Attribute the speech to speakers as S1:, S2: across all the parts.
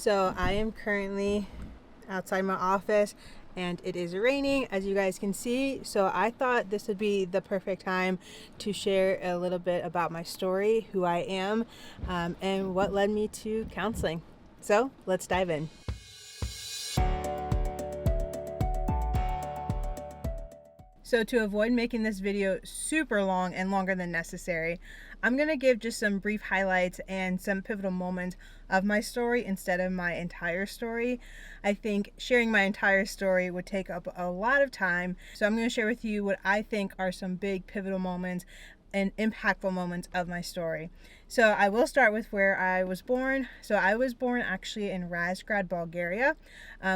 S1: So I am currently outside my office and it is raining, as you guys can see. So I thought this would be the perfect time to share a little bit about my story, who I am, and what led me to counseling. So let's dive in. So to avoid making this video super long and longer than necessary, I'm going to give just some brief highlights and some pivotal moments of my story instead of my entire story. I think sharing my entire story would take up a lot of time. So I'm going to share with you what I think are some big pivotal moments and impactful moments of my story. So I will start with where I was born. So I was born actually in Razgrad, Bulgaria,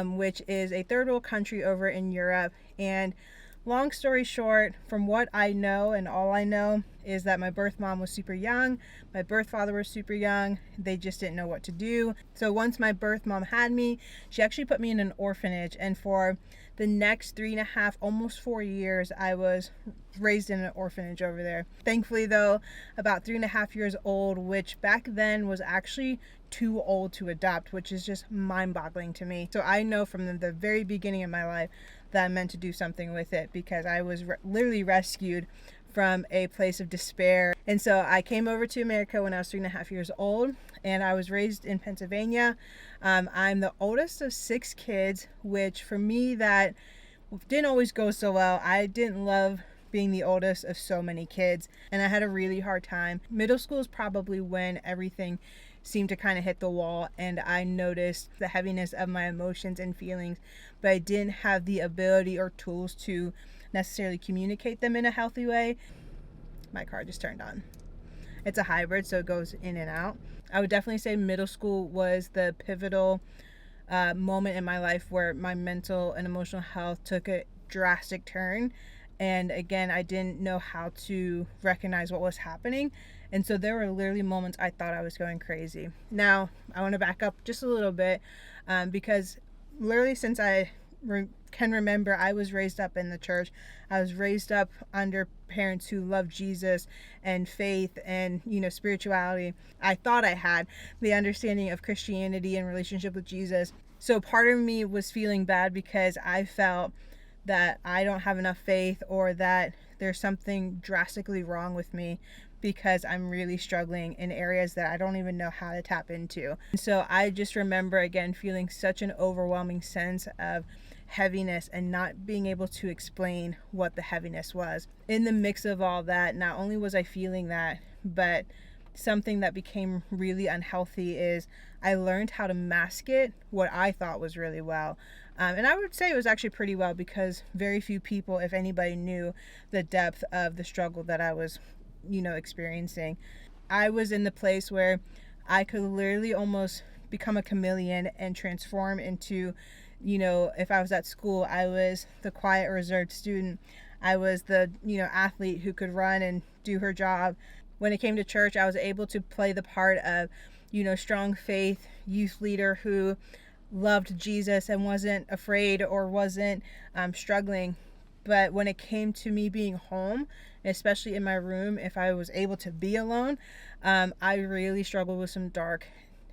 S1: which is a third world country over in Europe. And long story short, from what I know, and all I know is that my birth mom was super young, my birth father was super young, they just didn't know what to do. So once my birth mom had me, she actually put me in an orphanage, and for the next 3.5, almost 4 years, I was raised in an orphanage over there. Thankfully though, about 3.5 years old, which back then was actually too old to adopt, which is just mind-boggling to me. So I know from the very beginning of my life that I meant to do something with it, because I was literally rescued from a place of despair. And so I came over to America when I was 3.5 years old, and I was raised in Pennsylvania. I'm the oldest of 6 kids, which for me, that didn't always go so well. I didn't love being the oldest of so many kids, and I had a really hard time. Middle school is probably when everything seemed to kind of hit the wall, and I noticed the heaviness of my emotions and feelings, but I didn't have the ability or tools to necessarily communicate them in a healthy way. My car just turned on. It's a hybrid, so it goes in and out. I would definitely say middle school was the pivotal moment in my life where my mental and emotional health took a drastic turn. And again, I didn't know how to recognize what was happening. And so there were literally moments I thought I was going crazy. Now, I want to back up just a little bit because literally since I can remember, I was raised up in the church. I was raised up under parents who loved Jesus and faith and, spirituality. I thought I had the understanding of Christianity and relationship with Jesus. So part of me was feeling bad because I felt that I don't have enough faith, or that there's something drastically wrong with me because I'm really struggling in areas that I don't even know how to tap into. And so I just remember again feeling such an overwhelming sense of heaviness and not being able to explain what the heaviness was. In the mix of all that, not only was I feeling that, but something that became really unhealthy is I learned how to mask it, what I thought was really well. And I would say it was actually pretty well, because very few people, if anybody, knew the depth of the struggle that I was, experiencing. I was in the place where I could literally almost become a chameleon and transform into, if I was at school, I was the quiet, reserved student. I was the, athlete who could run and do her job. When it came to church, I was able to play the part of, strong faith youth leader who loved Jesus and wasn't afraid or wasn't struggling. But when it came to me being home, especially in my room, if I was able to be alone, I really struggled with some dark,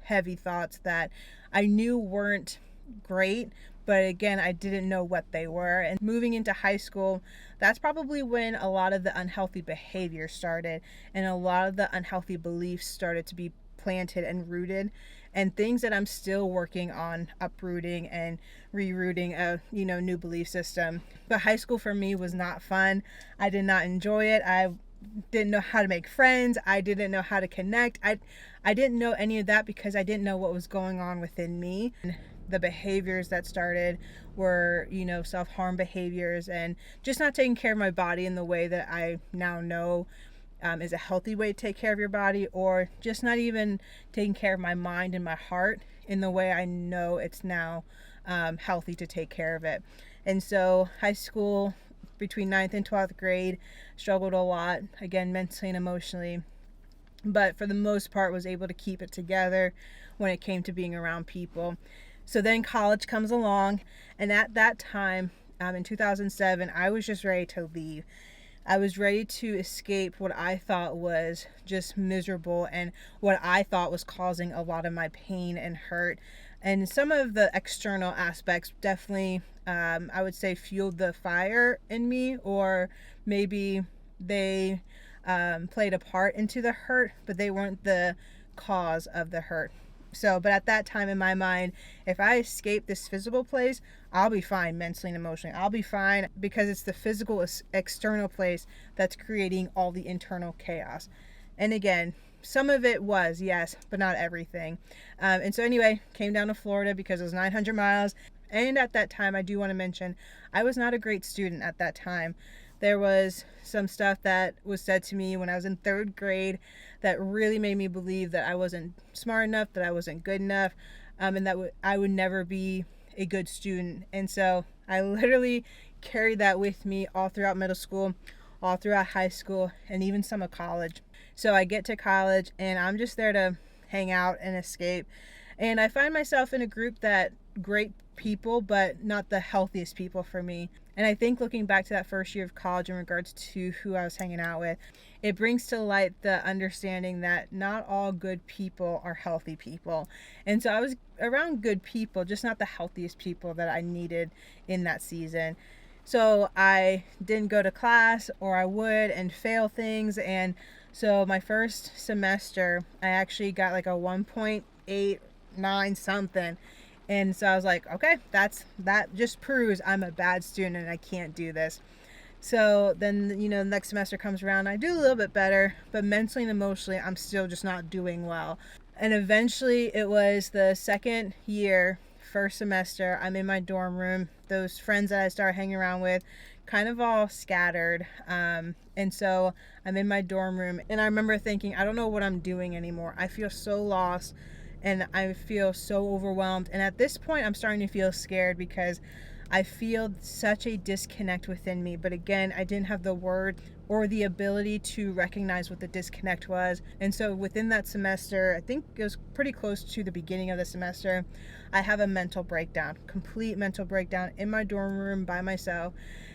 S1: heavy thoughts that I knew weren't great, but again, I didn't know what they were. And moving into high school, that's probably when a lot of the unhealthy behavior started, and a lot of the unhealthy beliefs started to be planted and rooted, and things that I'm still working on uprooting and rerouting a new belief system. But high school for me was not fun. I did not enjoy it. I didn't know how to make friends. I didn't know how to connect. I didn't know any of that because I didn't know what was going on within me. And the behaviors that started were, self-harm behaviors and just not taking care of my body in the way that I now know is a healthy way to take care of your body, or just not even taking care of my mind and my heart in the way I know it's now healthy to take care of it. And so high school, between 9th and 12th grade, struggled a lot, again, mentally and emotionally, but for the most part was able to keep it together when it came to being around people. So then college comes along, and at that time, in 2007, I was just ready to leave. I was ready to escape what I thought was just miserable and what I thought was causing a lot of my pain and hurt. And some of the external aspects definitely, I would say, fueled the fire in me, or maybe they played a part into the hurt, but they weren't the cause of the hurt. So, but at that time in my mind, if I escape this physical place, I'll be fine mentally and emotionally. I'll be fine because it's the physical external place that's creating all the internal chaos. And again, some of it was, yes, but not everything. And so anyway, came down to Florida because it was 900 miles. And at that time, I do want to mention, I was not a great student at that time. There was some stuff that was said to me when I was in 3rd grade that really made me believe that I wasn't smart enough, that I wasn't good enough, and that I would never be a good student. And so I literally carried that with me all throughout middle school, all throughout high school, and even some of college. So I get to college and I'm just there to hang out and escape. And I find myself in a group that great people, but not the healthiest people for me. And I think looking back to that first year of college in regards to who I was hanging out with, it brings to light the understanding that not all good people are healthy people. And so I was around good people, just not the healthiest people that I needed in that season. So I didn't go to class, or I would and fail things. And so my first semester, I actually got like a 1.89 something. And so I was like, okay, that just proves I'm a bad student and I can't do this. So then, the next semester comes around, I do a little bit better, but mentally and emotionally, I'm still just not doing well. And eventually it was the second year, first semester, I'm in my dorm room. Those friends that I started hanging around with kind of all scattered. And so I'm in my dorm room and I remember thinking, I don't know what I'm doing anymore. I feel so lost and I feel so overwhelmed. And at this point, I'm starting to feel scared because I feel such a disconnect within me. But again, I didn't have the word or the ability to recognize what the disconnect was. And so within that semester, I think it was pretty close to the beginning of the semester, I have a mental breakdown, complete mental breakdown in my dorm room by myself.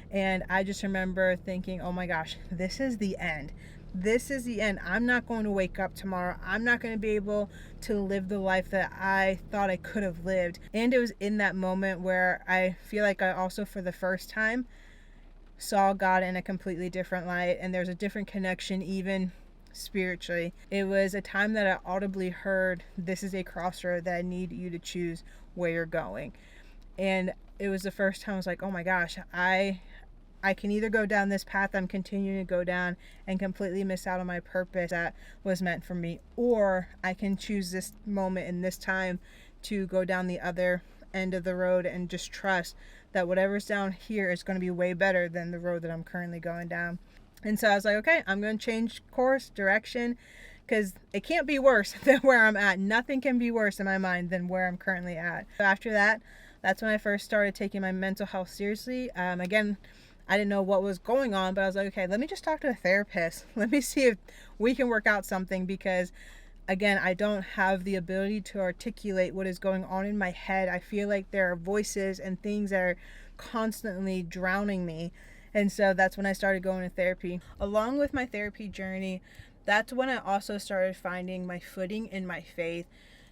S1: And I just remember thinking, oh my gosh, this is the end. This is the end. I'm not going to wake up tomorrow. I'm not going to be able to live the life that I thought I could have lived. And it was in that moment where I feel like I also, for the first time, saw God in a completely different light. And there's a different connection, even spiritually. It was a time that I audibly heard, this is a crossroad that I need you to choose where you're going. And it was the first time I was like, oh my gosh, I can either go down this path I'm continuing to go down and completely miss out on my purpose that was meant for me, or I can choose this moment in this time to go down the other end of the road and just trust that whatever's down here is going to be way better than the road that I'm currently going down. And so I was like, okay, I'm going to change course, direction, because it can't be worse than where I'm at. Nothing can be worse in my mind than where I'm currently at. So after that, that's when I first started taking my mental health seriously. Again, I didn't know what was going on, but I was like, okay, let me just talk to a therapist. Let me see if we can work out something, because again, I don't have the ability to articulate what is going on in my head. I feel like there are voices and things that are constantly drowning me. And so that's when I started going to therapy. Along with my therapy journey, that's when I also started finding my footing in my faith.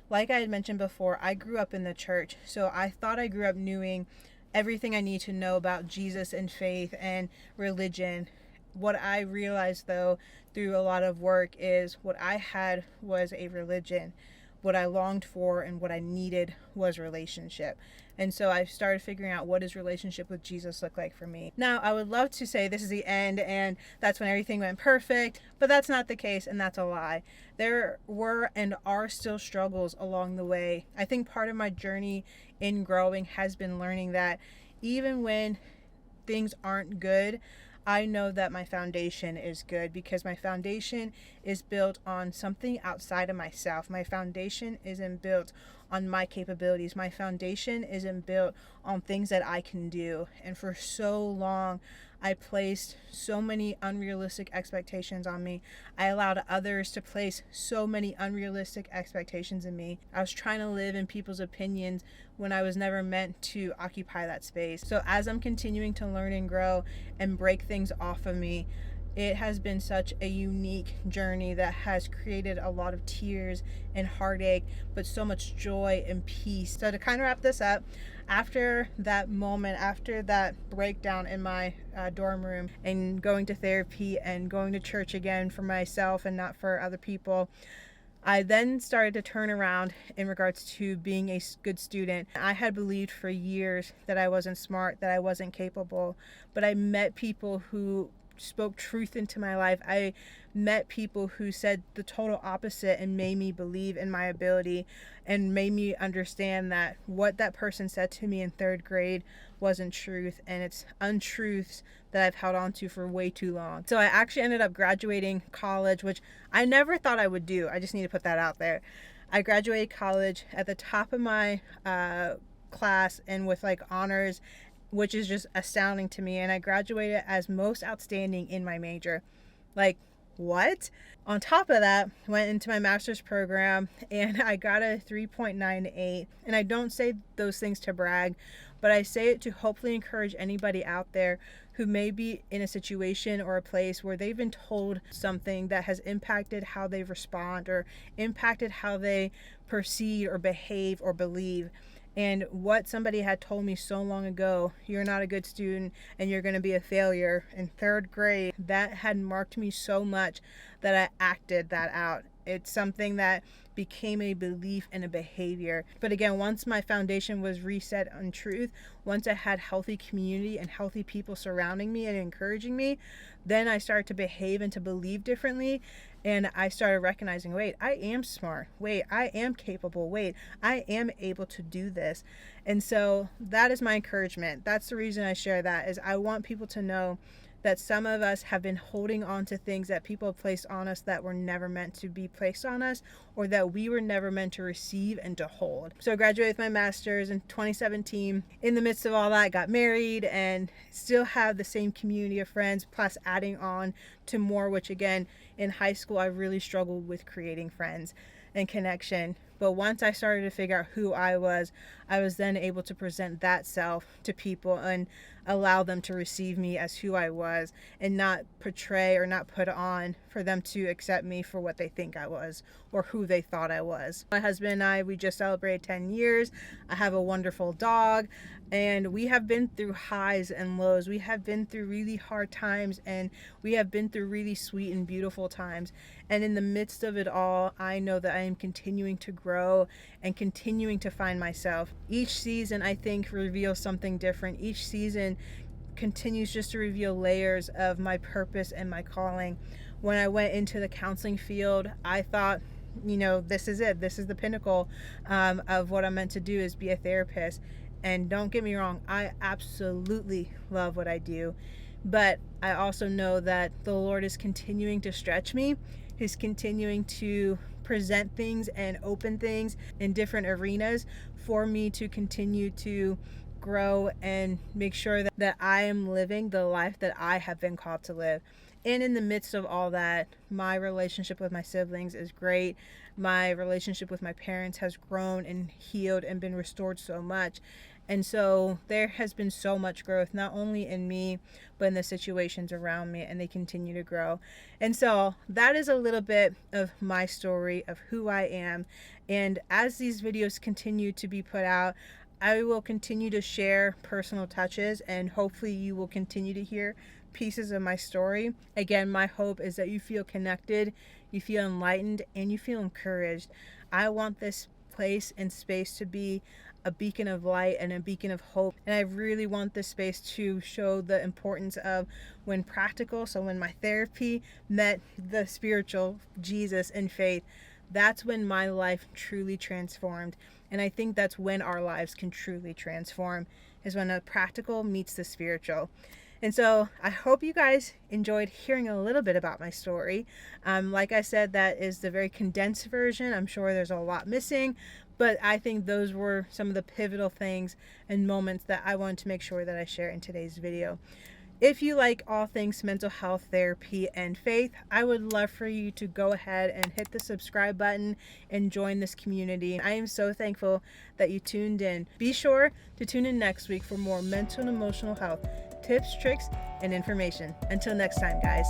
S1: Like I had mentioned before, I grew up in the church, so I thought I grew up knowing everything I need to know about Jesus and faith and religion. What I realized, though, through a lot of work, is what I had was a religion. What I longed for and what I needed was relationship. And so I started figuring out, what does relationship with Jesus look like for me? Now, I would love to say this is the end and that's when everything went perfect, but that's not the case, and that's a lie. There were and are still struggles along the way. I think part of my journey in growing has been learning that even when things aren't good, I know that my foundation is good, because my foundation is built on something outside of myself. My foundation isn't built on my capabilities. My foundation isn't built on things that I can do. And for so long, I placed so many unrealistic expectations on me. I allowed others to place so many unrealistic expectations in me. I was trying to live in people's opinions when I was never meant to occupy that space. So as I'm continuing to learn and grow and break things off of me, it has been such a unique journey that has created a lot of tears and heartache, but so much joy and peace. So to kind of wrap this up, after that moment, after that breakdown in my dorm room and going to therapy and going to church again for myself and not for other people, I then started to turn around in regards to being a good student. I had believed for years that I wasn't smart, that I wasn't capable, but I met people who spoke truth into my life. I met people who said the total opposite and made me believe in my ability and made me understand that what that person said to me in third grade wasn't truth, and it's untruths that I've held on to for way too long. So I actually ended up graduating college, which I never thought I would do. I just need to put that out there. I graduated college at the top of my class and with like honors, which is just astounding to me. And I graduated as most outstanding in my major. Like, what? On top of that, went into my master's program and I got a 3.98. And I don't say those things to brag, but I say it to hopefully encourage anybody out there who may be in a situation or a place where they've been told something that has impacted how they respond or impacted how they proceed or behave or believe. And what somebody had told me so long ago, you're not a good student and you're going to be a failure in third grade, that had marked me so much that I acted that out. It's something that became a belief and a behavior. But again, once my foundation was reset on truth, once I had healthy community and healthy people surrounding me and encouraging me, then I started to behave and to believe differently. And I started recognizing, wait, I am smart. Wait, I am capable. Wait, I am able to do this. And so that is my encouragement. That's the reason I share that, is I want people to know that some of us have been holding on to things that people have placed on us that were never meant to be placed on us, or that we were never meant to receive and to hold. So I graduated with my master's in 2017. In the midst of all that, I got married and still have the same community of friends, plus adding on to more, which again, in high school, I really struggled with creating friends and connection. But once I started to figure out who I was then able to present that self to people and allow them to receive me as who I was, and not portray or not put on for them to accept me for what they think I was or who they thought I was. My husband and I, we just celebrated 10 years. I have a wonderful dog, and we have been through highs and lows. We have been through really hard times, and we have been through really sweet and beautiful times. And in the midst of it all, I know that I am continuing to grow and continuing to find myself. Each season, I think, reveals something different. Each season continues just to reveal layers of my purpose and my calling. When I went into the counseling field, I thought, this is it. This is the pinnacle of what I'm meant to do, is be a therapist. And don't get me wrong, I absolutely love what I do. But I also know that the Lord is continuing to stretch me. He's continuing to present things and open things in different arenas for me to continue to grow and make sure that I am living the life that I have been called to live. And in the midst of all that, my relationship with my siblings is great. My relationship with my parents has grown and healed and been restored so much. And so there has been so much growth, not only in me, but in the situations around me, and they continue to grow. And so that is a little bit of my story of who I am. And as these videos continue to be put out, I will continue to share personal touches, and hopefully you will continue to hear pieces of my story. Again, my hope is that you feel connected, you feel enlightened, and you feel encouraged. I want this place and space to be a beacon of light and a beacon of hope. And I really want this space to show the importance of when practical, so when my therapy met the spiritual, Jesus and faith, that's when my life truly transformed. And I think that's when our lives can truly transform, is when the practical meets the spiritual. And so I hope you guys enjoyed hearing a little bit about my story. Like I said, that is the very condensed version. I'm sure there's a lot missing, but I think those were some of the pivotal things and moments that I wanted to make sure that I share in today's video. If you like all things mental health, therapy, and faith, I would love for you to go ahead and hit the subscribe button and join this community. I am so thankful that you tuned in. Be sure to tune in next week for more mental and emotional health tips, tricks, and information. Until next time, guys.